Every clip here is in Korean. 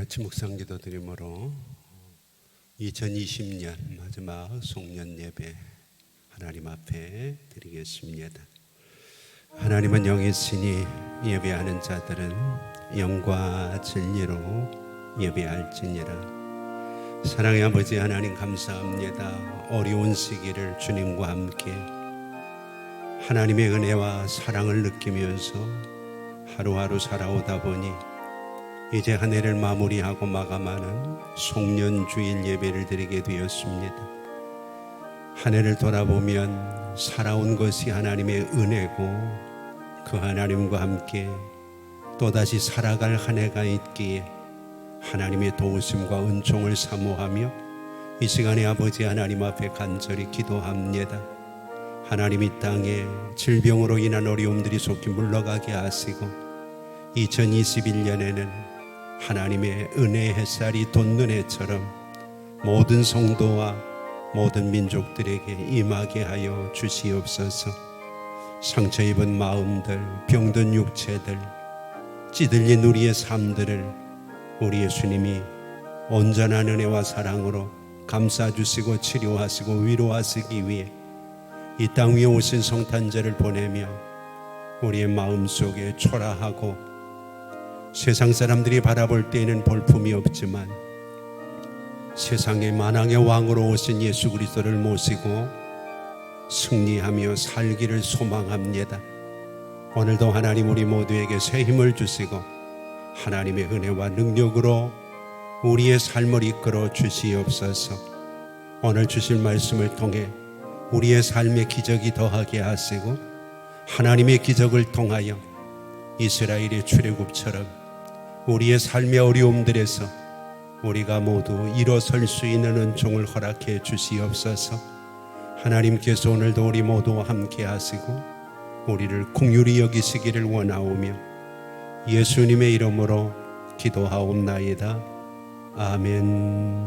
같이 묵상 기도 드림으로 2020년 마지막 송년 예배 하나님 앞에 드리겠습니다. 하나님은 영이시니 예배하는 자들은 영과 진리로 예배할지니라. 사랑의 아버지 하나님 감사합니다. 어려운 시기를 주님과 함께 하나님의 은혜와 사랑을 느끼면서 하루하루 살아오다 보니 이제 한 해를 마무리하고 마감하는 송년주일 예배를 드리게 되었습니다. 한 해를 돌아보면 살아온 것이 하나님의 은혜고 그 하나님과 함께 또다시 살아갈 한 해가 있기에 하나님의 도우심과 은총을 사모하며 이 시간에 아버지 하나님 앞에 간절히 기도합니다. 하나님 이 땅에 질병으로 인한 어려움들이 속히 물러가게 하시고 2021년에는 하나님의 은혜의 햇살이 돋는 해처럼 모든 성도와 모든 민족들에게 임하게 하여 주시옵소서. 상처 입은 마음들, 병든 육체들, 찌들린 우리의 삶들을 우리 예수님이 온전한 은혜와 사랑으로 감싸주시고 치료하시고 위로하시기 위해 이 땅 위에 오신 성탄절을 보내며 우리의 마음속에 초라하고 세상 사람들이 바라볼 때에는 볼품이 없지만 세상의 만왕의 왕으로 오신 예수 그리스도를 모시고 승리하며 살기를 소망합니다. 오늘도 하나님 우리 모두에게 새 힘을 주시고 하나님의 은혜와 능력으로 우리의 삶을 이끌어 주시옵소서. 오늘 주실 말씀을 통해 우리의 삶의 기적이 더하게 하시고 하나님의 기적을 통하여 이스라엘의 출애굽처럼 우리의 삶의 어려움들에서 우리가 모두 일어설 수 있는 은총을 허락해 주시옵소서. 하나님께서 오늘도 우리 모두와 함께 하시고 우리를 긍휼히 여기시기를 원하오며 예수님의 이름으로 기도하옵나이다. 아멘.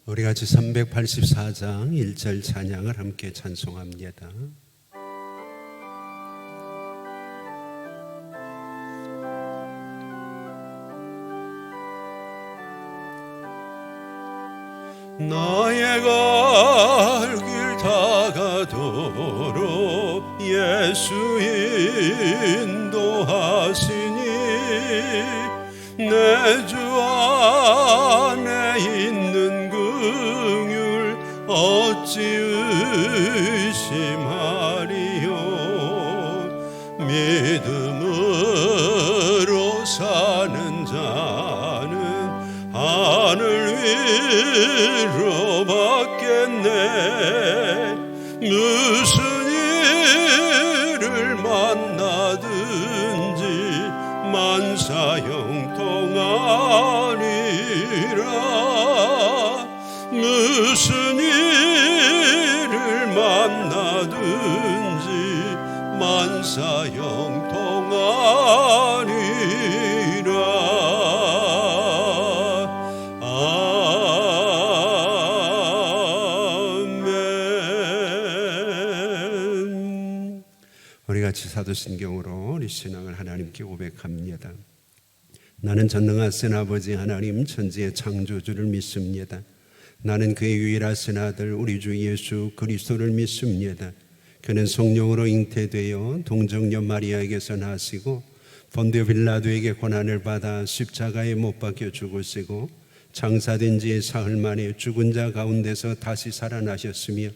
우리 같이 384장 1절 찬양을 함께 찬송합니다. 나의 갈 길 다가도록 예수 인도하시니 내 주 안에 있는 긍휼 어찌 의심하리요. 믿음으로 사는 자는 하늘 위로 받겠네. 무슨 일을 만나든지 만사형통하리라. 무슨 일을 만나든지 만사형통하리라. 우리 같이 사도신경으로 우리 신앙을 하나님께 고백합니다. 나는 전능하신 아버지 하나님 천지의 창조주를 믿습니다. 나는 그의 유일하신 아들 우리 주 예수 그리스도를 믿습니다. 그는 성령으로 잉태되어 동정녀 마리아에게서 나시고 본디오 빌라도에게 고난을 받아 십자가에 못 박혀 죽으시고 장사된 지 사흘 만에 죽은 자 가운데서 다시 살아나셨으며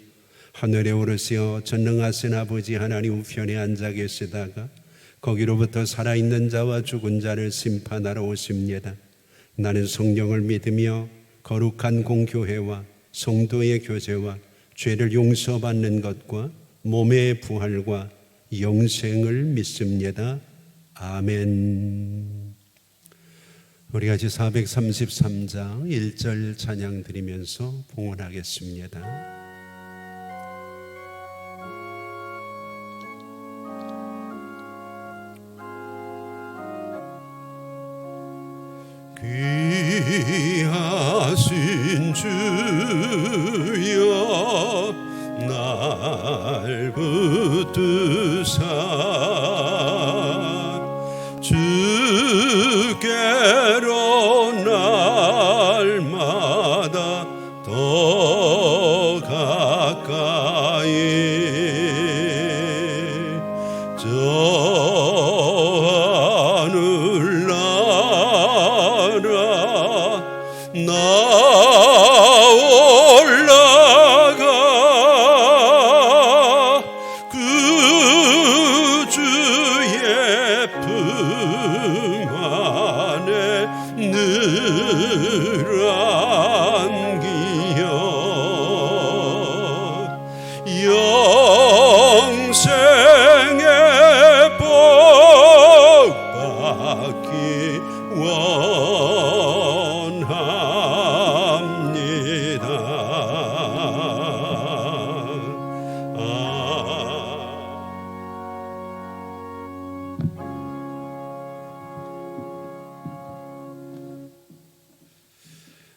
하늘에 오르시어 전능하신 아버지 하나님 우편에 앉아 계시다가 거기로부터 살아있는 자와 죽은 자를 심판하러 오십니다. 나는 성령을 믿으며 거룩한 공교회와 성도의 교제와 죄를 용서받는 것과 몸의 부활과 영생을 믿습니다. 아멘. 우리 같이 433장 1절 찬양 드리면서 봉헌하겠습니다. 귀하신 주여 날 붙드사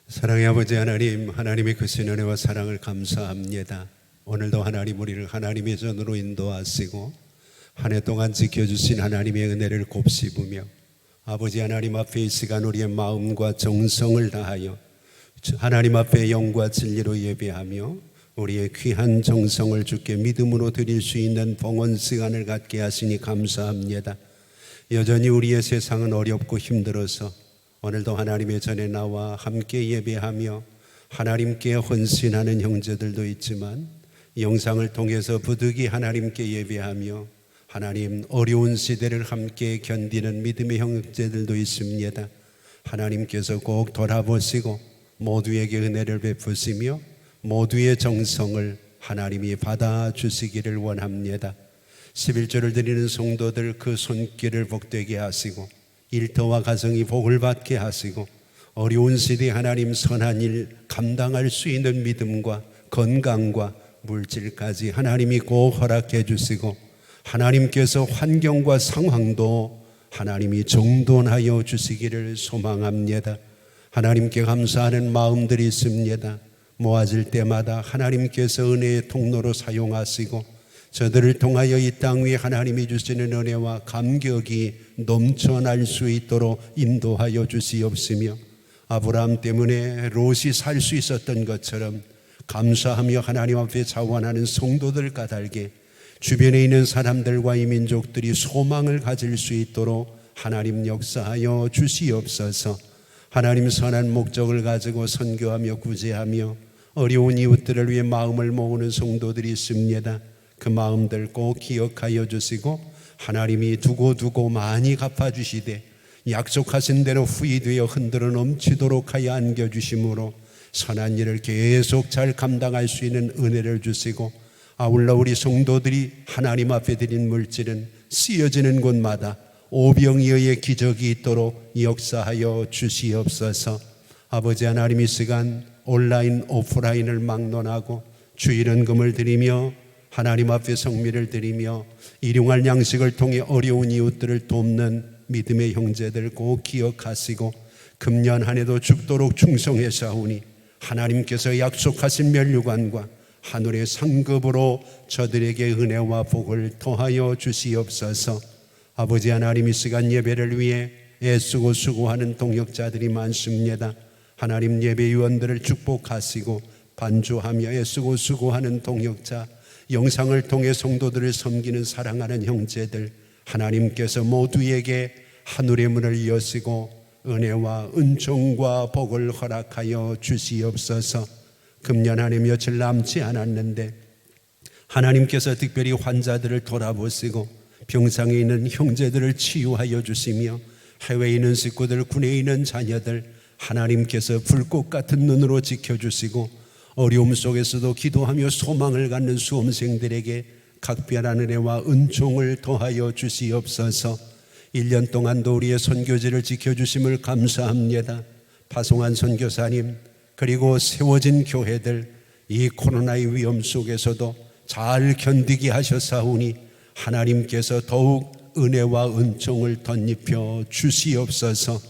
사랑의 아버지 하나님, 하나님의 크신 은혜와 사랑을 감사합니다. 오늘도 하나님 우리를 하나님의 전으로 인도하시고 한 해 동안 지켜주신 하나님의 은혜를 곱씹으며 아버지 하나님 앞에 이 시간 우리의 마음과 정성을 다하여 하나님 앞에 영과 진리로 예배하며 우리의 귀한 정성을 주께 믿음으로 드릴 수 있는 봉헌 시간을 갖게 하시니 감사합니다. 여전히 우리의 세상은 어렵고 힘들어서 오늘도 하나님의 전에 나와 함께 예배하며 하나님께 헌신하는 형제들도 있지만 영상을 통해서 부득이 하나님께 예배하며 하나님 어려운 시대를 함께 견디는 믿음의 형제들도 있습니다. 하나님께서 꼭 돌아보시고 모두에게 은혜를 베푸시며 모두의 정성을 하나님이 받아주시기를 원합니다. 11조를 드리는 성도들 그 손길을 복되게 하시고 일터와 가정이 복을 받게 하시고 어려운 시대에 하나님 선한 일 감당할 수 있는 믿음과 건강과 물질까지 하나님이 꼭 허락해 주시고 하나님께서 환경과 상황도 하나님이 정돈하여 주시기를 소망합니다. 하나님께 감사하는 마음들이 있습니다. 모아질 때마다 하나님께서 은혜의 통로로 사용하시고 저들을 통하여 이 땅 위에 하나님이 주시는 은혜와 감격이 넘쳐날 수 있도록 인도하여 주시옵시며 아브라함 때문에 롯이 살 수 있었던 것처럼 감사하며 하나님 앞에 자원하는 성도들 까닭에 주변에 있는 사람들과 이 민족들이 소망을 가질 수 있도록 하나님 역사하여 주시옵소서. 하나님 선한 목적을 가지고 선교하며 구제하며 어려운 이웃들을 위해 마음을 모으는 성도들이 있습니다. 그 마음들 꼭 기억하여 주시고 하나님이 두고 많이 갚아주시되 약속하신 대로 후이되어 흔들어 넘치도록 하여 안겨주심으로 선한 일을 계속 잘 감당할 수 있는 은혜를 주시고 아울러 우리 성도들이 하나님 앞에 드린 물질은 쓰여지는 곳마다 오병이어의 기적이 있도록 역사하여 주시옵소서. 아버지 하나님 이 시간 온라인 오프라인을 막론하고 주일헌금을 드리며 하나님 앞에 성미를 드리며 일용할 양식을 통해 어려운 이웃들을 돕는 믿음의 형제들 꼭 기억하시고 금년 한 해도 죽도록 충성해 사오니 하나님께서 약속하신 면류관과 하늘의 상급으로 저들에게 은혜와 복을 더하여 주시옵소서. 아버지 하나님 이 시간 예배를 위해 애쓰고 수고하는 동역자들이 많습니다. 하나님 예배위원들을 축복하시고 반주하며 애쓰고 수고하는 동역자 영상을 통해 성도들을 섬기는 사랑하는 형제들 하나님께서 모두에게 하늘의 문을 여시고 은혜와 은총과 복을 허락하여 주시옵소서. 금년 한 해 며칠 남지 않았는데 하나님께서 특별히 환자들을 돌아보시고 병상에 있는 형제들을 치유하여 주시며 해외에 있는 식구들, 군에 있는 자녀들 하나님께서 불꽃 같은 눈으로 지켜주시고 어려움 속에서도 기도하며 소망을 갖는 수험생들에게 각별한 은혜와 은총을 더하여 주시옵소서. 1년 동안도 우리의 선교지를 지켜주심을 감사합니다. 파송한 선교사님 그리고 세워진 교회들 이 코로나의 위험 속에서도 잘 견디게 하셨사오니 하나님께서 더욱 은혜와 은총을 덧입혀 주시옵소서.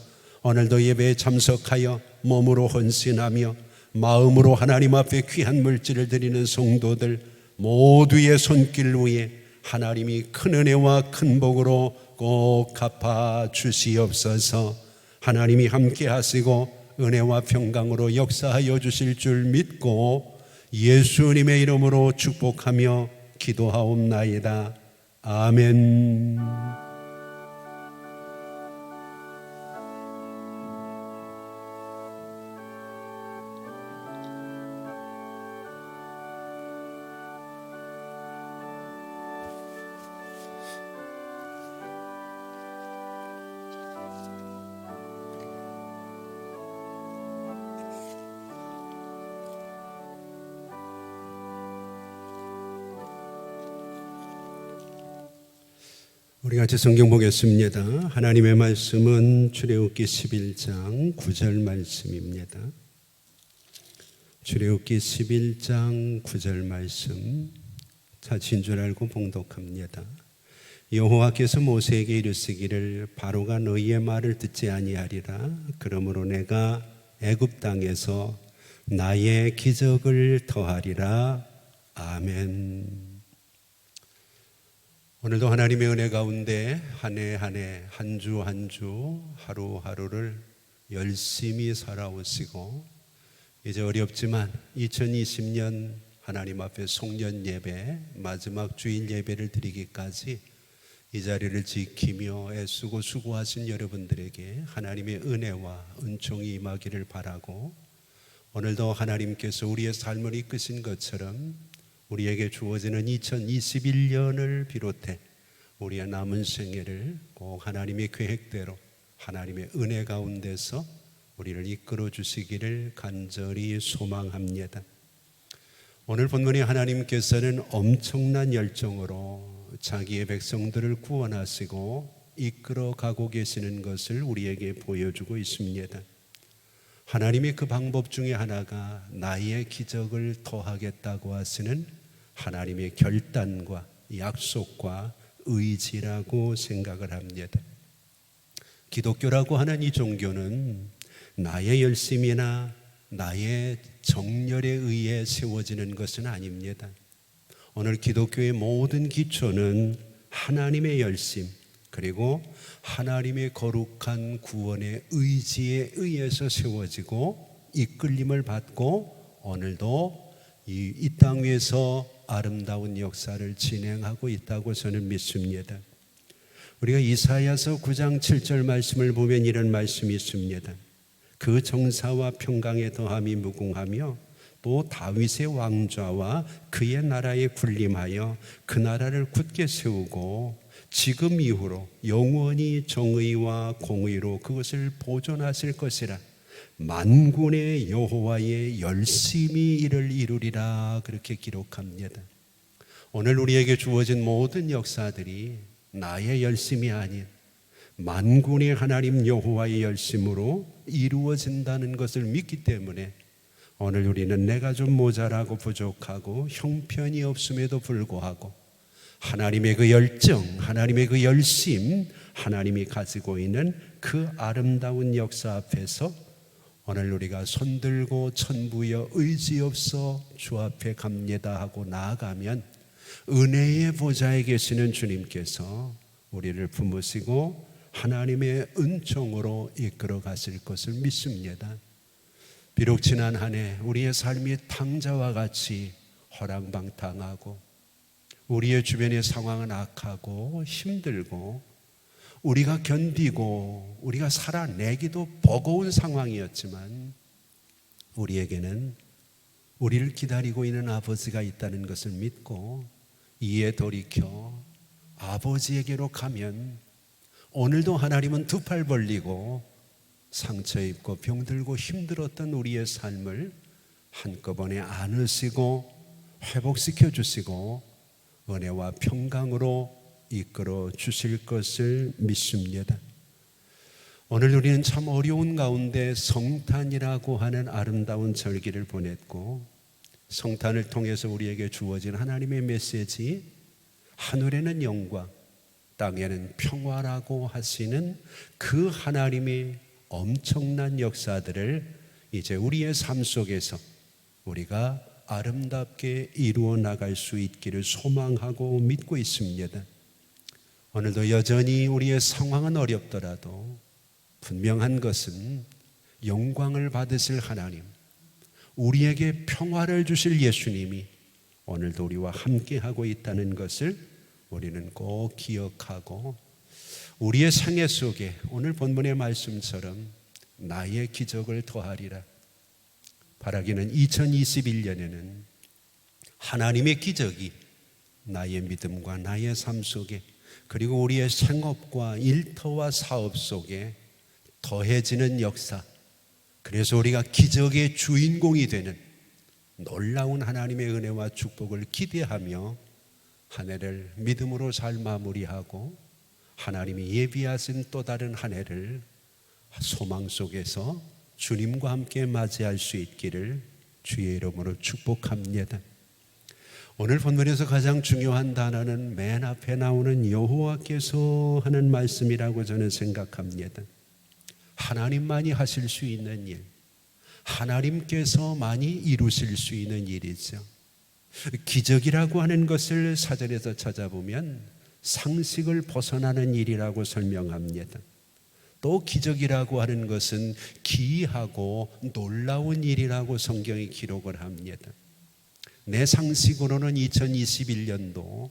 오늘도 예배에 참석하여 몸으로 헌신하며 마음으로 하나님 앞에 귀한 물질을 드리는 성도들 모두의 손길 위에 하나님이 큰 은혜와 큰 복으로 꼭 갚아 주시옵소서. 하나님이 함께 하시고 은혜와 평강으로 역사하여 주실 줄 믿고 예수님의 이름으로 축복하며 기도하옵나이다. 아멘. 우리 같이 성경 보겠습니다. 하나님의 말씀은 출애굽기 11장 9절 말씀입니다. 출애굽기 11장 9절 말씀 자친 줄 알고 봉독합니다. 여호와께서 모세에게 이르시기를 바로가 너희의 말을 듣지 아니하리라. 그러므로 내가 애굽 땅에서 나의 기적을 더하리라. 아멘. 오늘도 하나님의 은혜 가운데 한 해 한 해, 한 주 한 주, 하루하루를 열심히 살아오시고 이제 어렵지만 2020년 하나님 앞에 송년 예배, 마지막 주일 예배를 드리기까지 이 자리를 지키며 애쓰고 수고하신 여러분들에게 하나님의 은혜와 은총이 임하기를 바라고, 오늘도 하나님께서 우리의 삶을 이끄신 것처럼 우리에게 주어지는 2021년을 비롯해 우리의 남은 생애를 꼭 하나님의 계획대로 하나님의 은혜 가운데서 우리를 이끌어 주시기를 간절히 소망합니다. 오늘 본문에 하나님께서는 엄청난 열정으로 자기의 백성들을 구원하시고 이끌어 가고 계시는 것을 우리에게 보여주고 있습니다. 하나님의 그 방법 중에 하나가 나의 기적을 더하겠다고 하시는 하나님의 결단과 약속과 의지라고 생각을 합니다. 기독교라고 하는 이 종교는 나의 열심이나 나의 정열에 의해 세워지는 것은 아닙니다. 오늘 기독교의 모든 기초는 하나님의 열심, 그리고 하나님의 거룩한 구원의 의지에 의해서 세워지고 이끌림을 받고 오늘도 이 땅 위에서 아름다운 역사를 진행하고 있다고 저는 믿습니다. 우리가 이사야서 9장 7절 말씀을 보면 이런 말씀이 있습니다. 그 정사와 평강의 더함이 무궁하며 또 다윗의 왕좌와 그의 나라에 군림하여 그 나라를 굳게 세우고 지금 이후로 영원히 정의와 공의로 그것을 보존하실 것이라. 만군의 여호와의 열심히 이를 이루리라. 그렇게 기록합니다. 오늘 우리에게 주어진 모든 역사들이 나의 열심이 아닌 만군의 하나님 여호와의 열심으로 이루어진다는 것을 믿기 때문에 오늘 우리는 내가 좀 모자라고 부족하고 형편이 없음에도 불구하고 하나님의 그 열정, 하나님의 그 열심, 하나님이 가지고 있는 그 아름다운 역사 앞에서 오늘 우리가 손들고 천부여 의지 없어 주 앞에 갑니다 하고 나아가면 은혜의 보좌에 계시는 주님께서 우리를 품으시고 하나님의 은총으로 이끌어 가실 것을 믿습니다. 비록 지난 한 해 우리의 삶이 탕자와 같이 허랑방탕하고 우리의 주변의 상황은 악하고 힘들고 우리가 견디고 우리가 살아내기도 버거운 상황이었지만 우리에게는 우리를 기다리고 있는 아버지가 있다는 것을 믿고 이에 돌이켜 아버지에게로 가면 오늘도 하나님은 두 팔 벌리고 상처 입고 병들고 힘들었던 우리의 삶을 한꺼번에 안으시고 회복시켜 주시고 은혜와 평강으로 이끌어 주실 것을 믿습니다. 오늘 우리는 참 어려운 가운데 성탄이라고 하는 아름다운 절기를 보냈고 성탄을 통해서 우리에게 주어진 하나님의 메시지, 하늘에는 영광, 땅에는 평화라고 하시는 그 하나님의 엄청난 역사들을 이제 우리의 삶 속에서 우리가 아름답게 이루어 나갈 수 있기를 소망하고 믿고 있습니다. 오늘도 여전히 우리의 상황은 어렵더라도 분명한 것은 영광을 받으실 하나님, 우리에게 평화를 주실 예수님이 오늘도 우리와 함께하고 있다는 것을 우리는 꼭 기억하고 우리의 생애 속에 오늘 본문의 말씀처럼 나의 기적을 더하리라. 바라기는 2021년에는 하나님의 기적이 나의 믿음과 나의 삶 속에 그리고 우리의 생업과 일터와 사업 속에 더해지는 역사, 그래서 우리가 기적의 주인공이 되는 놀라운 하나님의 은혜와 축복을 기대하며 한 해를 믿음으로 잘 마무리하고 하나님이 예비하신 또 다른 한 해를 소망 속에서 주님과 함께 맞이할 수 있기를 주의 이름으로 축복합니다. 오늘 본문에서 가장 중요한 단어는 맨 앞에 나오는 여호와께서 하는 말씀이라고 저는 생각합니다. 하나님만이 하실 수 있는 일, 하나님께서만이 이루실 수 있는 일이죠. 기적이라고 하는 것을 사전에서 찾아보면 상식을 벗어나는 일이라고 설명합니다. 또 기적이라고 하는 것은 기이하고 놀라운 일이라고 성경이 기록을 합니다. 내 상식으로는 2021년도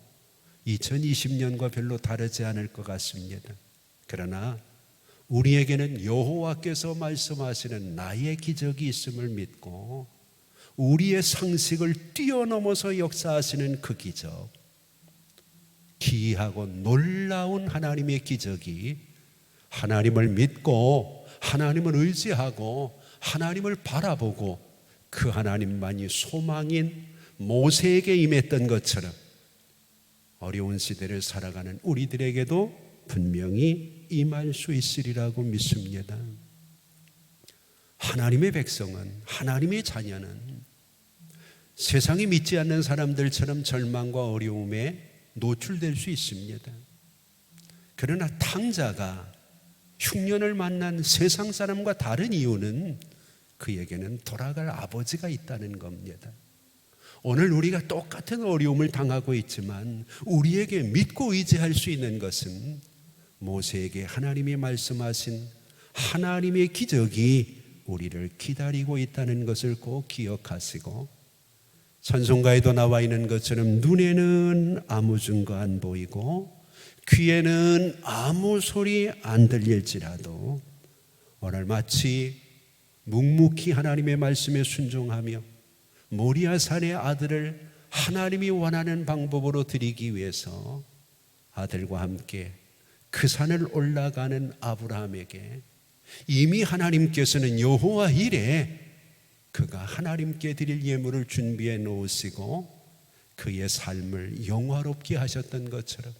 2020년과 별로 다르지 않을 것 같습니다. 그러나 우리에게는 여호와께서 말씀하시는 나의 기적이 있음을 믿고 우리의 상식을 뛰어넘어서 역사하시는 그 기적, 기이하고 놀라운 하나님의 기적이 하나님을 믿고 하나님을 의지하고 하나님을 바라보고 그 하나님만이 소망인 모세에게 임했던 것처럼 어려운 시대를 살아가는 우리들에게도 분명히 임할 수 있으리라고 믿습니다. 하나님의 백성은, 하나님의 자녀는 세상이 믿지 않는 사람들처럼 절망과 어려움에 노출될 수 있습니다. 그러나 탕자가 흉년을 만난 세상 사람과 다른 이유는 그에게는 돌아갈 아버지가 있다는 겁니다. 오늘 우리가 똑같은 어려움을 당하고 있지만 우리에게 믿고 의지할 수 있는 것은 모세에게 하나님이 말씀하신 하나님의 기적이 우리를 기다리고 있다는 것을 꼭 기억하시고, 찬송가에도 나와 있는 것처럼 눈에는 아무 증거 안 보이고 귀에는 아무 소리 안 들릴지라도 오늘 마치 묵묵히 하나님의 말씀에 순종하며 모리아산의 아들을 하나님이 원하는 방법으로 드리기 위해서 아들과 함께 그 산을 올라가는 아브라함에게 이미 하나님께서는 여호와 이레 그가 하나님께 드릴 예물을 준비해 놓으시고 그의 삶을 영화롭게 하셨던 것처럼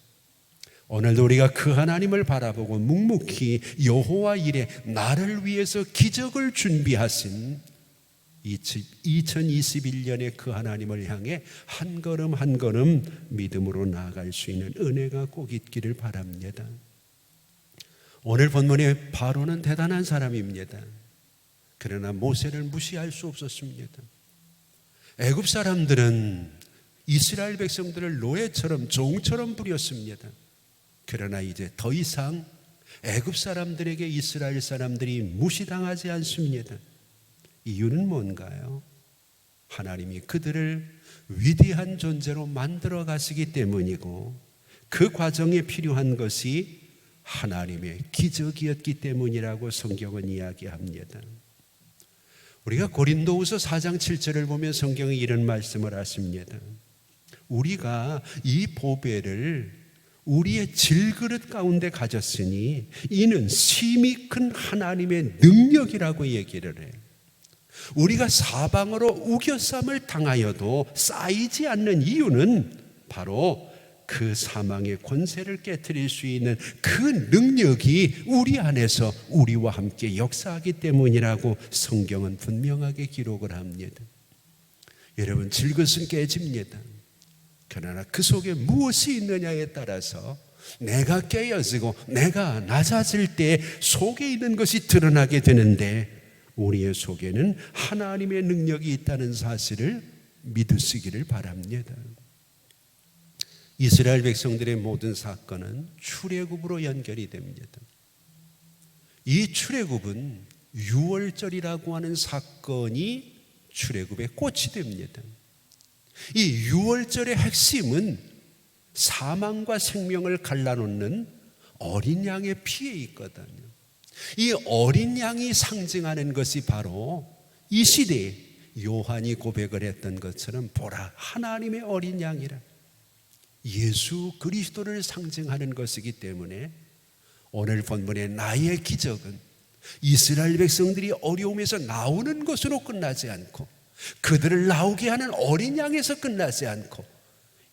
오늘도 우리가 그 하나님을 바라보고 묵묵히 여호와 이레 나를 위해서 기적을 준비하신 2021년의 그 하나님을 향해 한 걸음 한 걸음 믿음으로 나아갈 수 있는 은혜가 꼭 있기를 바랍니다. 오늘 본문의 바로는 대단한 사람입니다. 그러나 모세를 무시할 수 없었습니다. 애굽 사람들은 이스라엘 백성들을 노예처럼 종처럼 부렸습니다. 그러나 이제 더 이상 애굽 사람들에게 이스라엘 사람들이 무시당하지 않습니다. 이유는 뭔가요? 하나님이 그들을 위대한 존재로 만들어 가시기 때문이고 그 과정에 필요한 것이 하나님의 기적이었기 때문이라고 성경은 이야기합니다. 우리가 고린도후서 4장 7절을 보면 성경이 이런 말씀을 하십니다. 우리가 이 보배를 우리의 질그릇 가운데 가졌으니 이는 심히 큰 하나님의 능력이라고 얘기를 해요. 우리가 사방으로 우겨쌈을 당하여도 쌓이지 않는 이유는 바로 그 사망의 권세를 깨트릴 수 있는 그 능력이 우리 안에서 우리와 함께 역사하기 때문이라고 성경은 분명하게 기록을 합니다. 여러분, 질것은 깨집니다. 그러나 그 속에 무엇이 있느냐에 따라서 내가 깨어지고 내가 낮아질 때 속에 있는 것이 드러나게 되는데 우리의 속에는 하나님의 능력이 있다는 사실을 믿으시기를 바랍니다. 이스라엘 백성들의 모든 사건은 출애굽으로 연결이 됩니다. 이 출애굽은 유월절이라고 하는 사건이 출애굽의 꽃이 됩니다. 이 유월절의 핵심은 사망과 생명을 갈라놓는 어린 양의 피에 있거든요. 이 어린 양이 상징하는 것이 바로 이 시대에 요한이 고백을 했던 것처럼 보라 하나님의 어린 양이라 예수 그리스도를 상징하는 것이기 때문에 오늘 본문의 나의 기적은 이스라엘 백성들이 어려움에서 나오는 것으로 끝나지 않고 그들을 나오게 하는 어린 양에서 끝나지 않고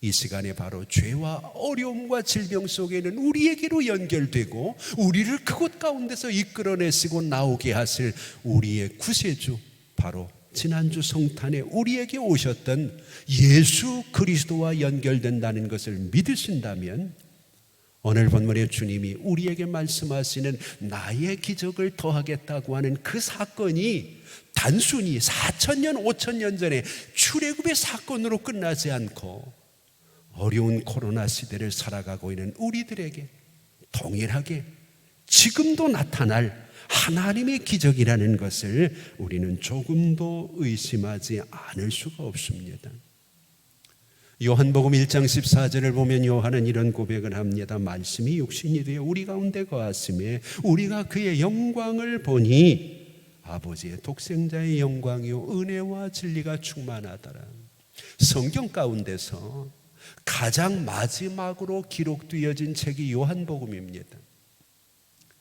이 시간에 바로 죄와 어려움과 질병 속에는 우리에게로 연결되고 우리를 그곳 가운데서 이끌어내시고 나오게 하실 우리의 구세주, 바로 지난주 성탄에 우리에게 오셨던 예수 그리스도와 연결된다는 것을 믿으신다면 오늘 본문의 주님이 우리에게 말씀하시는 나의 기적을 더하겠다고 하는 그 사건이 단순히 4,000년, 5,000년 전에 출애굽의 사건으로 끝나지 않고 어려운 코로나 시대를 살아가고 있는 우리들에게 동일하게 지금도 나타날 하나님의 기적이라는 것을 우리는 조금도 의심하지 않을 수가 없습니다. 요한복음 1장 14절을 보면 요한은 이런 고백을 합니다. 말씀이 육신이 되어 우리 가운데 거하심에 우리가 그의 영광을 보니 아버지의 독생자의 영광이요 은혜와 진리가 충만하더라. 성경 가운데서 가장 마지막으로 기록되어진 책이 요한복음입니다.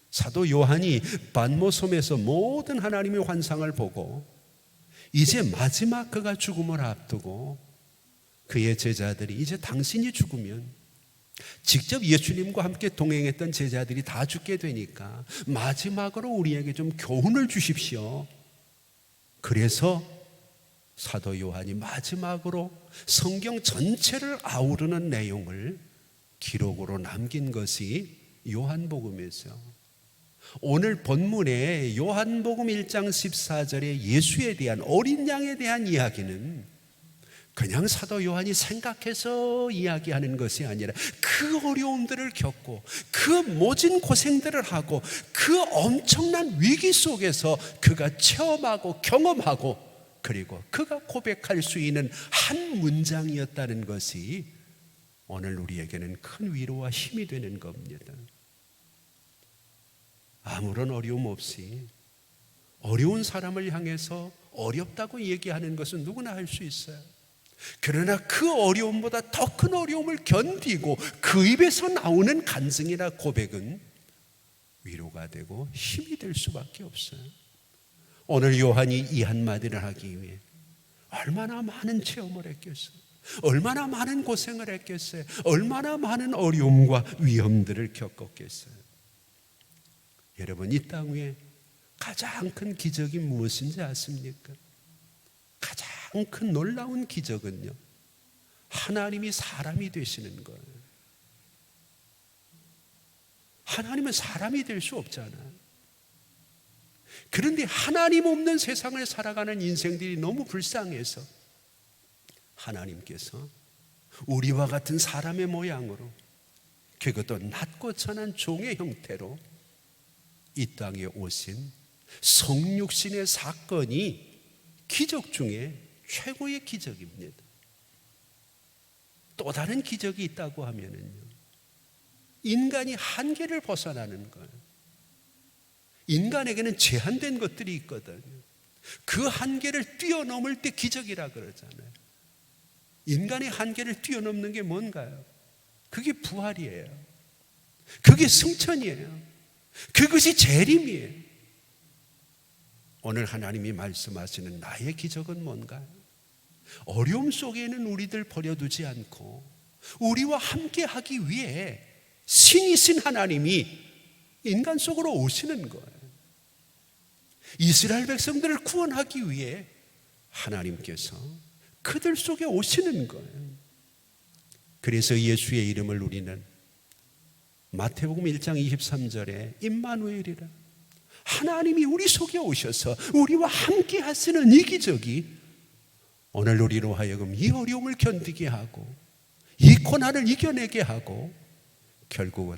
사도 요한이 반모섬에서 모든 하나님의 환상을 보고 이제 마지막 그가 죽음을 앞두고 그의 제자들이 이제 당신이 죽으면 직접 예수님과 함께 동행했던 제자들이 다 죽게 되니까 마지막으로 우리에게 좀 교훈을 주십시오. 그래서 사도 요한이 마지막으로 성경 전체를 아우르는 내용을 기록으로 남긴 것이 요한복음이죠. 오늘 본문에 요한복음 1장 14절에 예수에 대한 어린 양에 대한 이야기는 그냥 사도 요한이 생각해서 이야기하는 것이 아니라 그 어려움들을 겪고 그 모진 고생들을 하고 그 엄청난 위기 속에서 그가 체험하고 경험하고 그리고 그가 고백할 수 있는 한 문장이었다는 것이 오늘 우리에게는 큰 위로와 힘이 되는 겁니다. 아무런 어려움 없이 어려운 사람을 향해서 어렵다고 얘기하는 것은 누구나 할 수 있어요. 그러나 그 어려움보다 더 큰 어려움을 견디고 그 입에서 나오는 간증이나 고백은 위로가 되고 힘이 될 수밖에 없어요. 오늘 요한이 이 한마디를 하기 위해 얼마나 많은 체험을 했겠어요. 얼마나 많은 고생을 했겠어요. 얼마나 많은 어려움과 위험들을 겪었겠어요. 여러분, 이 땅 위에 가장 큰 기적이 무엇인지 아십니까? 가장 큰 놀라운 기적은요, 하나님이 사람이 되시는 거예요. 하나님은 사람이 될 수 없잖아요. 그런데 하나님 없는 세상을 살아가는 인생들이 너무 불쌍해서 하나님께서 우리와 같은 사람의 모양으로, 그것도 낮고 천한 종의 형태로 이 땅에 오신 성육신의 사건이 기적 중에 최고의 기적입니다. 또 다른 기적이 있다고 하면은요, 인간이 한계를 벗어나는 거예요. 인간에게는 제한된 것들이 있거든요. 그 한계를 뛰어넘을 때 기적이라 그러잖아요. 인간의 한계를 뛰어넘는 게 뭔가요? 그게 부활이에요. 그게 승천이에요. 그것이 재림이에요. 오늘 하나님이 말씀하시는 나의 기적은 뭔가요? 어려움 속에는 우리들 버려두지 않고 우리와 함께 하기 위해 신이신 하나님이 인간 속으로 오시는 거예요. 이스라엘 백성들을 구원하기 위해 하나님께서 그들 속에 오시는 거예요. 그래서 예수의 이름을 우리는 마태복음 1장 23절에 임마누엘이라, 하나님이 우리 속에 오셔서 우리와 함께 하시는 이 기적이 오늘 우리로 하여금 이 어려움을 견디게 하고 이 고난을 이겨내게 하고 결국은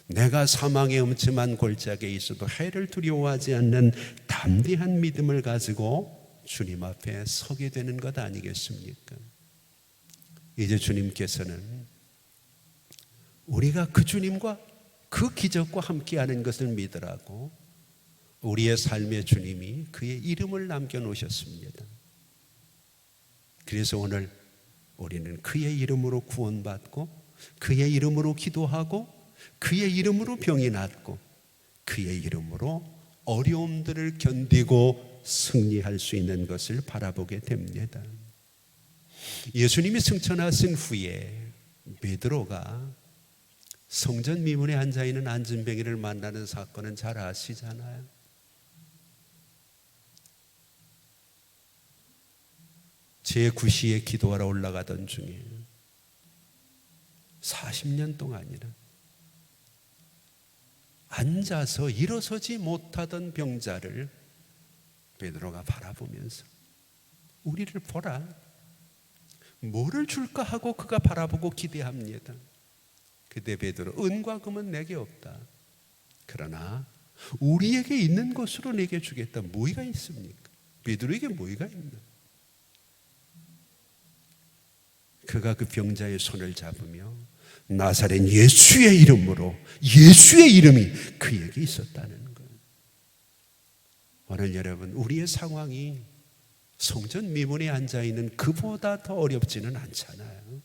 내가 사망의 음침한 골짜기에 있어도 해를 두려워하지 않는 담대한 믿음을 가지고 주님 앞에 서게 되는 것 아니겠습니까? 이제 주님께서는 우리가 그 주님과 그 기적과 함께하는 것을 믿으라고 우리의 삶의 주님이 그의 이름을 남겨놓으셨습니다. 그래서 오늘 우리는 그의 이름으로 구원받고 그의 이름으로 기도하고 그의 이름으로 병이 낫고 그의 이름으로 어려움들을 견디고 승리할 수 있는 것을 바라보게 됩니다. 예수님이 승천하신 후에 베드로가 성전 미문에 앉아있는 안진뱅이를 만나는 사건은 잘 아시잖아요. 제9시에 기도하러 올라가던 중에 40년 동안이나 앉아서 일어서지 못하던 병자를 베드로가 바라보면서 우리를 보라, 뭐를 줄까 하고 그가 바라보고 기대합니다. 그때 베드로, 은과 금은 내게 없다. 그러나 우리에게 있는 것으로 내게 주겠다. 뭐가 있습니까? 베드로에게 뭐가 있나? 그가 그 병자의 손을 잡으며 나사렛 예수의 이름으로, 예수의 이름이 그에게 있었다는 거예요. 오늘 여러분, 우리의 상황이 성전 미문에 앉아있는 그보다 더 어렵지는 않잖아요.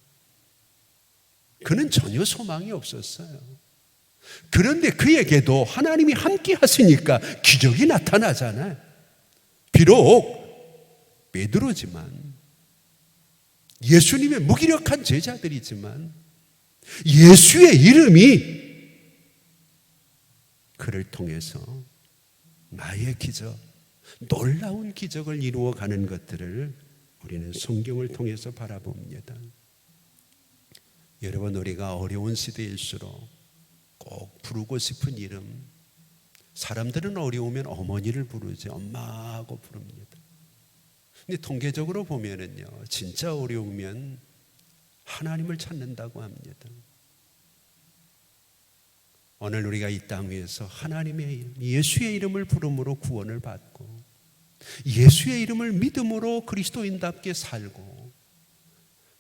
그는 전혀 소망이 없었어요. 그런데 그에게도 하나님이 함께 하시니까 기적이 나타나잖아요. 비록 베드로지만, 예수님의 무기력한 제자들이지만 예수의 이름이 그를 통해서 나의 기적, 놀라운 기적을 이루어가는 것들을 우리는 성경을 통해서 바라봅니다. 여러분, 우리가 어려운 시대일수록 꼭 부르고 싶은 이름, 사람들은 어려우면 어머니를 부르지 엄마하고 부릅니다. 근데 통계적으로 보면은요, 진짜 어려우면 하나님을 찾는다고 합니다. 오늘 우리가 이 땅 위에서 하나님의 이름, 예수의 이름을 부름으로 구원을 받고, 예수의 이름을 믿음으로 그리스도인답게 살고,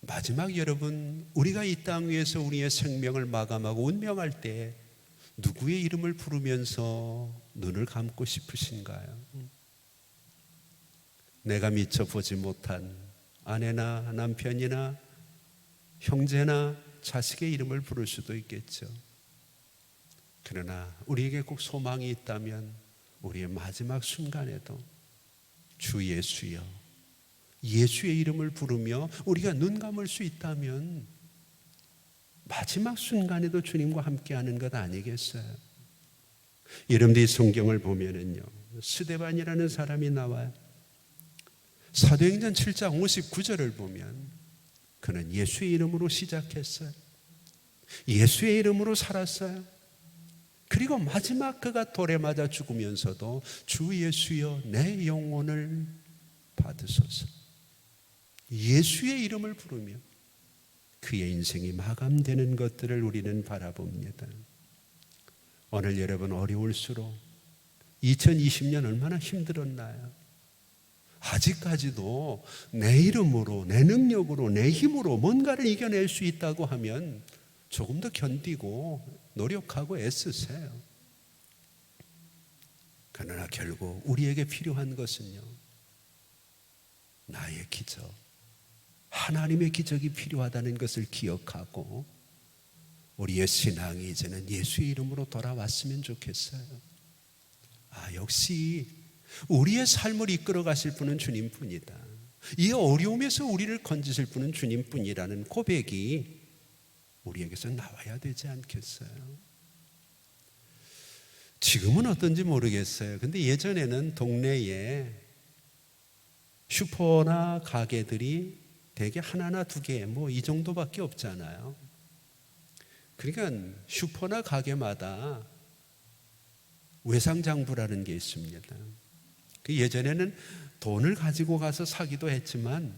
마지막 여러분, 우리가 이 땅 위에서 우리의 생명을 마감하고 운명할 때 누구의 이름을 부르면서 눈을 감고 싶으신가요? 내가 미처 보지 못한 아내나 남편이나 형제나 자식의 이름을 부를 수도 있겠죠. 그러나 우리에게 꼭 소망이 있다면 우리의 마지막 순간에도 주 예수여, 예수의 이름을 부르며 우리가 눈 감을 수 있다면 마지막 순간에도 주님과 함께하는 것 아니겠어요? 여러분들이 성경을 보면은요, 스데반이라는 사람이 나와요. 사도행전 7장 59절을 보면 그는 예수의 이름으로 시작했어요. 예수의 이름으로 살았어요. 그리고 마지막 그가 돌에 맞아 죽으면서도 주 예수여 내 영혼을 받으소서, 예수의 이름을 부르며 그의 인생이 마감되는 것들을 우리는 바라봅니다. 오늘 여러분, 어려울수록 2020년 얼마나 힘들었나요? 아직까지도 내 이름으로, 내 능력으로, 내 힘으로 뭔가를 이겨낼 수 있다고 하면 조금 더 견디고 노력하고 애쓰세요. 그러나 결국 우리에게 필요한 것은요, 나의 기적, 하나님의 기적이 필요하다는 것을 기억하고 우리의 신앙이 이제는 예수의 이름으로 돌아왔으면 좋겠어요. 역시 우리의 삶을 이끌어 가실 분은 주님뿐이다. 이 어려움에서 우리를 건지실 분은 주님뿐이라는 고백이 우리에게서 나와야 되지 않겠어요? 지금은 어떤지 모르겠어요. 근데 예전에는 동네에 슈퍼나 가게들이 대개 하나나 두 개, 뭐 이 정도밖에 없잖아요. 그러니까 슈퍼나 가게마다 외상장부라는 게 있습니다. 그 예전에는 돈을 가지고 가서 사기도 했지만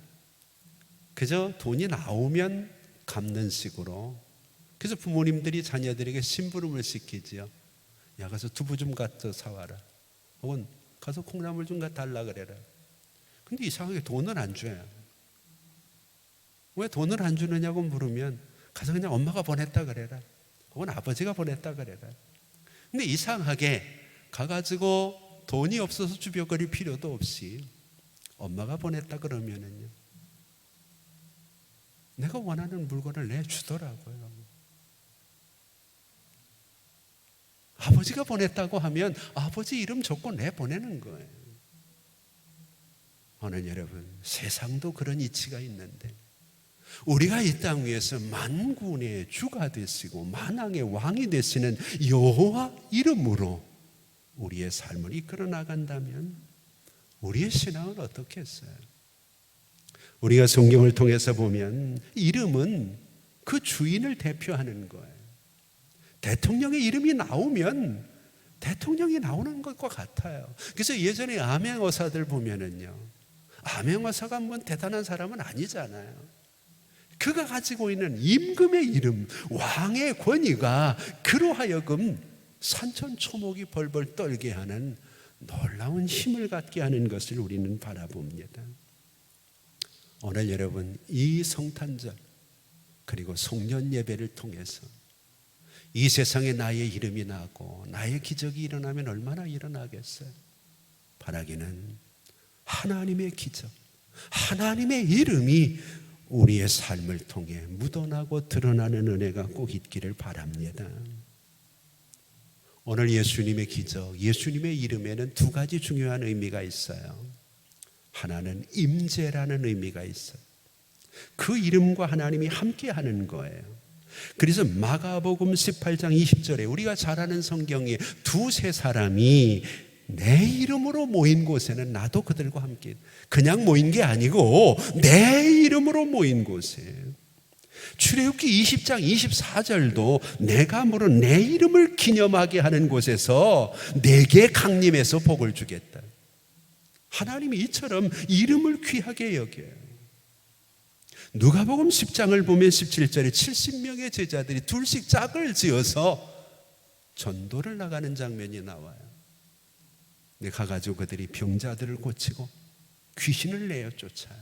그저 돈이 나오면 갚는 식으로, 그래서 부모님들이 자녀들에게 심부름을 시키지요. 야, 가서 두부 좀 갖다 사와라, 혹은 가서 콩나물 좀 갖다 달라 그래라. 근데 이상하게 돈을 안 줘요. 왜 돈을 안 주느냐고 물으면 가서 그냥 엄마가 보냈다 그래라, 혹은 아버지가 보냈다 그래라. 근데 이상하게 가가지고 돈이 없어서 주벼거릴 필요도 없이 엄마가 보냈다 그러면은요, 내가 원하는 물건을 내주더라고요. 아버지가 보냈다고 하면 아버지 이름 적고 내보내는 거예요. 오늘 여러분, 세상도 그런 이치가 있는데 우리가 이 땅 위에서 만군의 주가 되시고 만왕의 왕이 되시는 여호와 이름으로 우리의 삶을 이끌어 나간다면 우리의 신앙은 어떻겠어요? 우리가 성경을 통해서 보면 이름은 그 주인을 대표하는 거예요. 대통령의 이름이 나오면 대통령이 나오는 것과 같아요. 그래서 예전에 암행어사들 보면은요, 암행어사가 뭐 대단한 사람은 아니잖아요. 그가 가지고 있는 임금의 이름, 왕의 권위가 그로 하여금 산천초목이 벌벌 떨게 하는 놀라운 힘을 갖게 하는 것을 우리는 바라봅니다. 오늘 여러분, 이 성탄절 그리고 송년 예배를 통해서 이 세상에 나의 이름이 나고 나의 기적이 일어나면 얼마나 일어나겠어요? 바라기는 하나님의 기적, 하나님의 이름이 우리의 삶을 통해 묻어나고 드러나는 은혜가 꼭 있기를 바랍니다. 오늘 예수님의 기적, 예수님의 이름에는 두 가지 중요한 의미가 있어요. 하나는 임재라는 의미가 있어요. 그 이름과 하나님이 함께하는 거예요. 그래서 마가복음 18장 20절에 우리가 잘 아는 성경에 두세 사람이 내 이름으로 모인 곳에는 나도 그들과 함께, 그냥 모인 게 아니고 내 이름으로 모인 곳에, 출애굽기 20장 24절도 내가 물은 내 이름을 기념하게 하는 곳에서 내게 강림해서 복을 주겠다. 하나님이 이처럼 이름을 귀하게 여겨요. 누가복음 10장을 보면 17절에 70명의 제자들이 둘씩 짝을 지어서 전도를 나가는 장면이 나와요. 근데 가가지고 그들이 병자들을 고치고 귀신을 내어 쫓아요.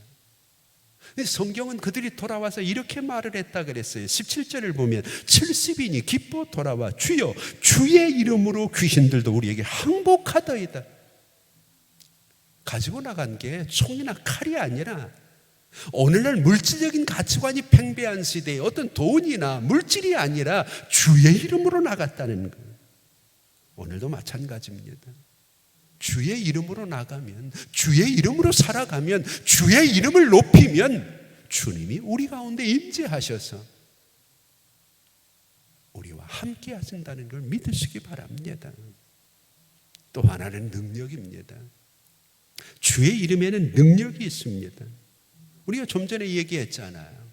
근데 성경은 그들이 돌아와서 이렇게 말을 했다 그랬어요. 17절을 보면 70인이 기뻐 돌아와 주여 주의 이름으로 귀신들도 우리에게 항복하더이다. 가지고 나간 게 총이나 칼이 아니라 오늘날 물질적인 가치관이 팽배한 시대에 어떤 돈이나 물질이 아니라 주의 이름으로 나갔다는 거예요. 오늘도 마찬가지입니다. 주의 이름으로 나가면, 주의 이름으로 살아가면, 주의 이름을 높이면 주님이 우리 가운데 임재하셔서 우리와 함께 하신다는 걸 믿으시기 바랍니다. 또 하나는 능력입니다. 주의 이름에는 능력이 있습니다. 우리가 좀 전에 얘기했잖아요.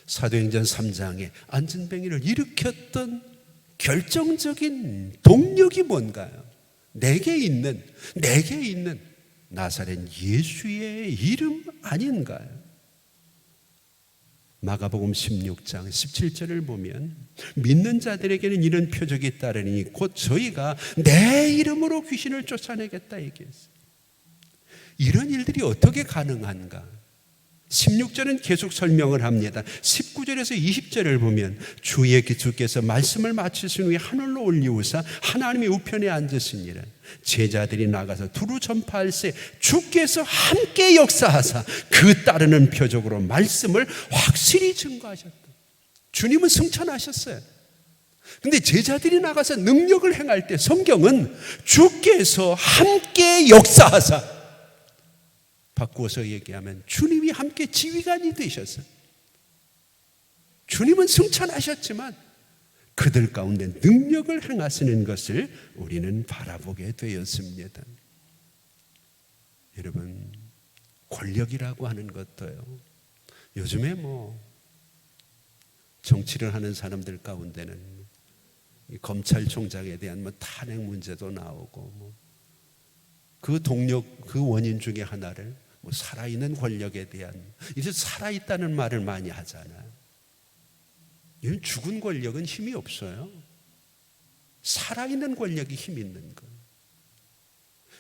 사도행전 3장에 안진뱅이를 일으켰던 결정적인 동력이 뭔가요? 내게 있는 나사렛 예수의 이름 아닌가요? 마가복음 16장 17절을 보면 믿는 자들에게는 이런 표적이 따르니 곧 저희가 내 이름으로 귀신을 쫓아내겠다 얘기했어요. 이런 일들이 어떻게 가능한가? 16절은 계속 설명을 합니다. 19절에서 20절을 보면 주께서 말씀을 마치신 후에 하늘로 올리우사 하나님의 우편에 앉으시니라. 제자들이 나가서 두루 전파할세 주께서 함께 역사하사 그 따르는 표적으로 말씀을 확실히 증거하셨다. 주님은 승천하셨어요. 근데 제자들이 나가서 능력을 행할 때 성경은 주께서 함께 역사하사, 바꾸어서 얘기하면 주님이 함께 지휘관이 되셨어요. 주님은 승천하셨지만 그들 가운데 능력을 행하시는 것을 우리는 바라보게 되었습니다. 여러분, 권력이라고 하는 것도요, 요즘에 정치를 하는 사람들 가운데는 검찰총장에 대한 탄핵 문제도 나오고 그 동력, 그 원인 중에 하나를 살아있는 권력에 대한, 이제 살아있다는 말을 많이 하잖아요. 이건 죽은 권력은 힘이 없어요. 살아있는 권력이 힘 있는 거예요.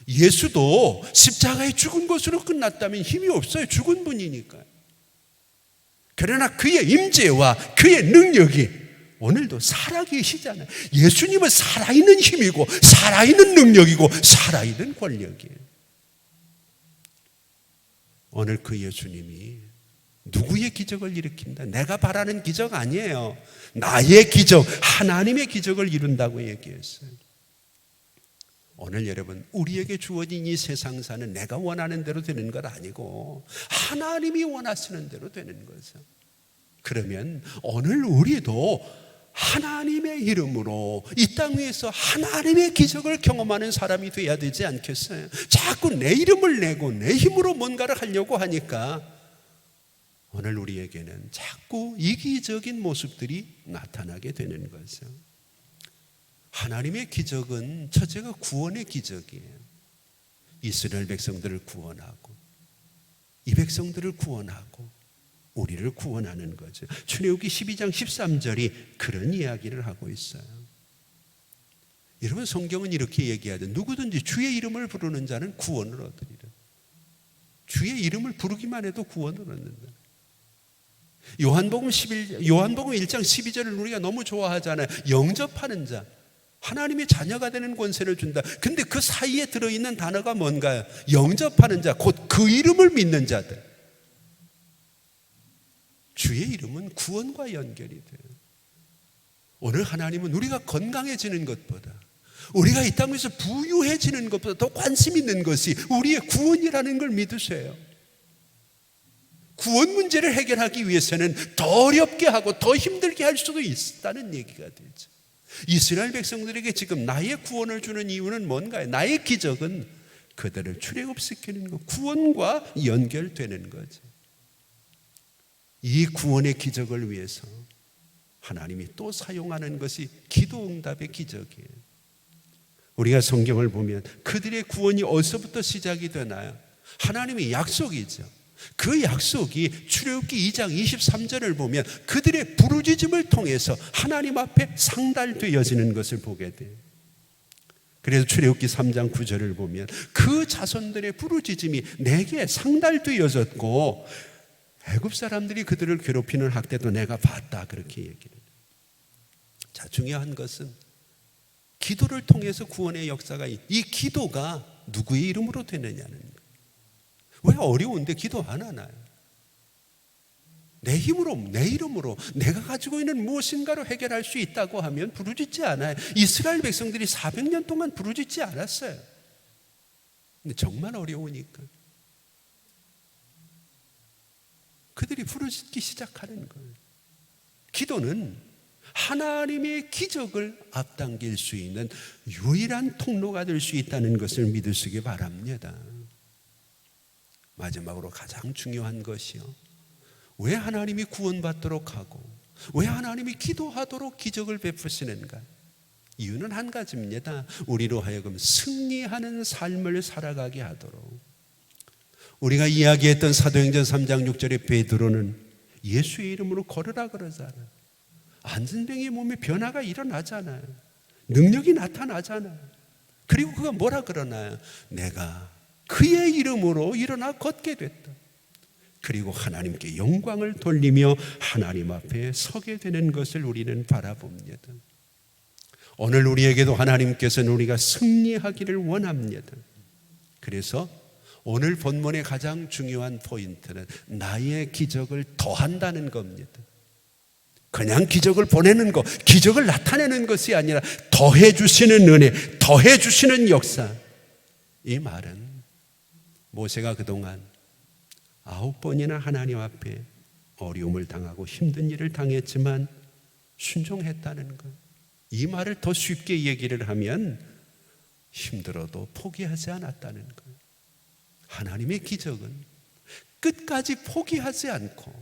예수도 십자가에 죽은 것으로 끝났다면 힘이 없어요. 죽은 분이니까요. 그러나 그의 임재와 그의 능력이 오늘도 살아계시잖아요. 예수님은 살아있는 힘이고 살아있는 능력이고 살아있는 권력이에요. 오늘 그 예수님이 누구의 기적을 일으킨다? 내가 바라는 기적 아니에요. 나의 기적, 하나님의 기적을 이룬다고 얘기했어요. 오늘 여러분, 우리에게 주어진 이 세상사는 내가 원하는 대로 되는 것 아니고 하나님이 원하시는 대로 되는 거죠. 그러면 오늘 우리도 하나님의 이름으로 이 땅 위에서 하나님의 기적을 경험하는 사람이 돼야 되지 않겠어요? 자꾸 내 이름을 내고 내 힘으로 뭔가를 하려고 하니까 오늘 우리에게는 자꾸 이기적인 모습들이 나타나게 되는 거죠. 하나님의 기적은 첫째가 구원의 기적이에요. 이스라엘 백성들을 구원하고 이 백성들을 구원하고 우리를 구원하는 거죠. 출애굽기 12장 13절이 그런 이야기를 하고 있어요. 여러분, 성경은 이렇게 얘기하죠. 누구든지 주의 이름을 부르는 자는 구원을 얻으리라. 주의 이름을 부르기만 해도 구원을 얻는다. 요한복음 1장 12절을 우리가 너무 좋아하잖아요. 영접하는 자, 하나님의 자녀가 되는 권세를 준다. 근데 그 사이에 들어있는 단어가 뭔가요? 영접하는 자, 곧 그 이름을 믿는 자들. 주의 이름은 구원과 연결이 돼요. 오늘 하나님은 우리가 건강해지는 것보다, 우리가 이 땅에서 부유해지는 것보다 더 관심 있는 것이 우리의 구원이라는 걸 믿으세요. 구원 문제를 해결하기 위해서는 더 어렵게 하고 더 힘들게 할 수도 있다는 얘기가 되죠. 이스라엘 백성들에게 지금 나의 구원을 주는 이유는 뭔가요? 나의 기적은 그들을 출애굽시키는 것, 구원과 연결되는 거죠. 이 구원의 기적을 위해서 하나님이 또 사용하는 것이 기도 응답의 기적이에요. 우리가 성경을 보면 그들의 구원이 어디서부터 시작이 되나요? 하나님의 약속이죠. 그 약속이 출애굽기 2장 23절을 보면 그들의 부르짖음을 통해서 하나님 앞에 상달되어지는 것을 보게 돼요. 그래서 출애굽기 3장 9절을 보면 그 자손들의 부르짖음이 내게 상달되어졌고 애굽 사람들이 그들을 괴롭히는 학대도 내가 봤다, 그렇게 얘기를 해요. 자, 중요한 것은 기도를 통해서 구원의 역사가, 이 기도가 누구의 이름으로 되느냐는 거예요. 왜 어려운데 기도 안 하나요? 내 힘으로, 내 이름으로 내가 가지고 있는 무엇인가로 해결할 수 있다고 하면 부르짖지 않아요. 이스라엘 백성들이 400년 동안 부르짖지 않았어요. 근데 정말 어려우니까 그들이 부르짖기 시작하는 거예요. 기도는 하나님의 기적을 앞당길 수 있는 유일한 통로가 될 수 있다는 것을 믿으시기 바랍니다. 마지막으로 가장 중요한 것이요, 왜 하나님이 구원받도록 하고 왜 하나님이 기도하도록 기적을 베푸시는가? 이유는 한 가지입니다. 우리로 하여금 승리하는 삶을 살아가게 하도록. 우리가 이야기했던 사도행전 3장 6절의 베드로는 예수의 이름으로 걸으라 그러잖아요. 안진병의 몸에 변화가 일어나잖아요. 능력이 나타나잖아요. 그리고 그가 뭐라 그러나요? 내가 그의 이름으로 일어나 걷게 됐다. 그리고 하나님께 영광을 돌리며 하나님 앞에 서게 되는 것을 우리는 바라봅니다. 오늘 우리에게도 하나님께서는 우리가 승리하기를 원합니다. 그래서 오늘 본문의 가장 중요한 포인트는 나의 기적을 더한다는 겁니다. 그냥 기적을 보내는 것, 기적을 나타내는 것이 아니라 더해 주시는 은혜, 더해 주시는 역사. 이 말은 모세가 그동안 9번이나 하나님 앞에 어려움을 당하고 힘든 일을 당했지만 순종했다는 것. 이 말을 더 쉽게 얘기를 하면 힘들어도 포기하지 않았다는 것. 하나님의 기적은 끝까지 포기하지 않고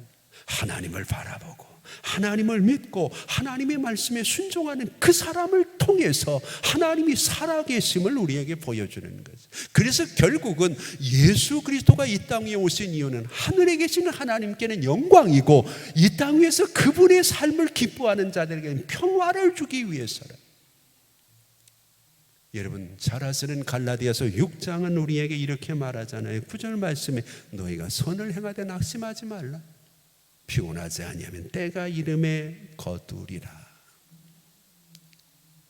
하나님을 바라보고 하나님을 믿고 하나님의 말씀에 순종하는 그 사람을 통해서 하나님이 살아계심을 우리에게 보여주는 거죠. 그래서 결국은 예수 그리스도가 이 땅에 오신 이유는 하늘에 계시는 하나님께는 영광이고 이 땅 위에서 그분의 삶을 기뻐하는 자들에게는 평화를 주기 위해서라. 여러분 잘 아시는 갈라디아서 6장은 우리에게 이렇게 말하잖아요. 9절 말씀에 너희가 선을 행하되 낙심하지 말라. 피곤하지 아니하면 때가 이름에 거두리라.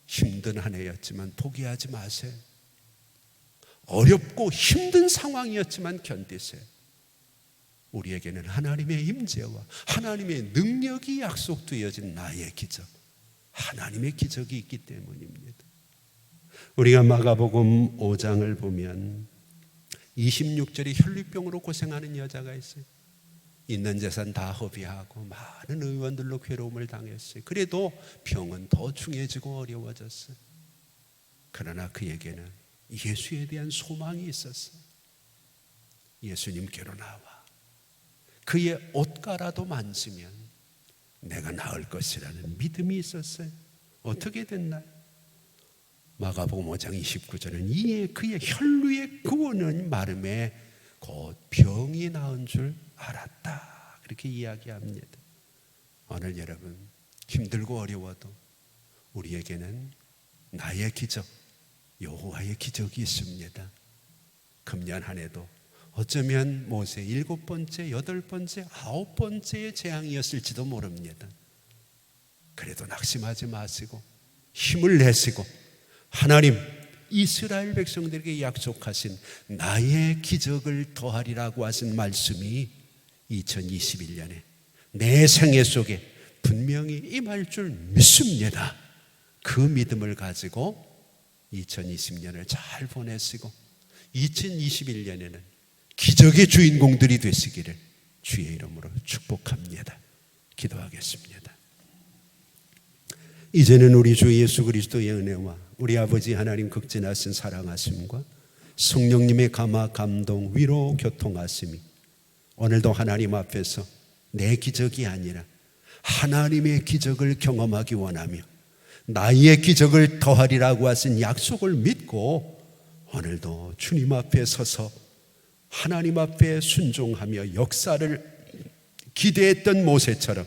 힘든 한 해였지만 포기하지 마세요. 어렵고 힘든 상황이었지만 견디세요. 우리에게는 하나님의 임재와 하나님의 능력이 약속되어진 나의 기적, 하나님의 기적이 있기 때문입니다. 우리가 마가복음 5장을 보면 26절에 혈류병으로 고생하는 여자가 있어요. 있는 재산 다 허비하고 많은 의원들로 괴로움을 당했어요. 그래도 병은 더 중해지고 어려워졌어요. 그러나 그에게는 예수에 대한 소망이 있었어요. 예수님께로 나와 그의 옷가라도 만지면 내가 나을 것이라는 믿음이 있었어요. 어떻게 됐나요? 마가복음 5장 29절은 이에 그의 혈루의 구원은 마름에 곧 병이 나은 줄 알았다. 그렇게 이야기합니다. 오늘 여러분 힘들고 어려워도 우리에게는 나의 기적, 여호와의 기적이 있습니다. 금년 한 해도 어쩌면 모세 7번째, 8번째, 9번째의 재앙이었을지도 모릅니다. 그래도 낙심하지 마시고 힘을 내시고 하나님 이스라엘 백성들에게 약속하신 나의 기적을 더하리라고 하신 말씀이 2021년에 내 생애 속에 분명히 임할 줄 믿습니다. 그 믿음을 가지고 2020년을 잘 보내시고 2021년에는 기적의 주인공들이 되시기를 주의 이름으로 축복합니다. 기도하겠습니다. 이제는 우리 주 예수 그리스도의 은혜와 우리 아버지 하나님 극진하신 사랑하심과 성령님의 감화 감동 위로 교통하심이 오늘도 하나님 앞에서 내 기적이 아니라 하나님의 기적을 경험하기 원하며 나의 기적을 더하리라고 하신 약속을 믿고 오늘도 주님 앞에 서서 하나님 앞에 순종하며 역사를 기대했던 모세처럼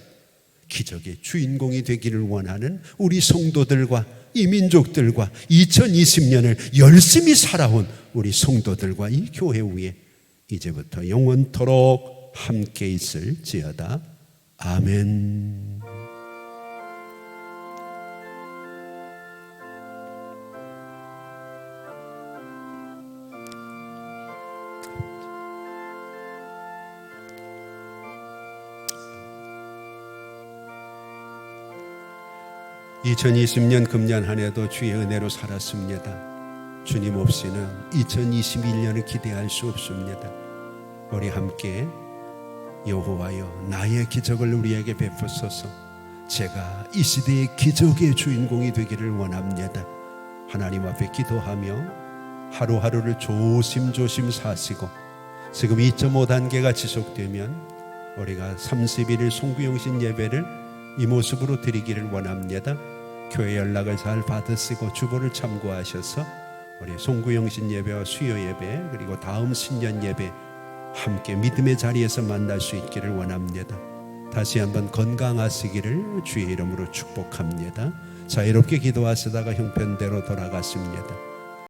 기적의 주인공이 되기를 원하는 우리 성도들과 이 민족들과 2020년을 열심히 살아온 우리 성도들과 이 교회 위에 이제부터 영원토록 함께 있을지어다. 아멘. (2020년) 금년 한 해도 주의 은혜로 살았습니다. 주님 없이는 2021년을 기대할 수 없습니다. 우리 함께 여호와여 나의 기적을 우리에게 베푸소서. 제가 이 시대의 기적의 주인공이 되기를 원합니다. 하나님 앞에 기도하며 하루하루를 조심조심 사시고 지금 2.5단계가 지속되면 우리가 31일 송구영신 예배를 이 모습으로 드리기를 원합니다. 교회 연락을 잘 받으시고 주보를 참고하셔서 우리 송구영신 예배와 수요 예배 그리고 다음 신년 예배 함께 믿음의 자리에서 만날 수 있기를 원합니다. 다시 한번 건강하시기를 주의 이름으로 축복합니다. 자유롭게 기도하시다가 형편대로 돌아갔습니다.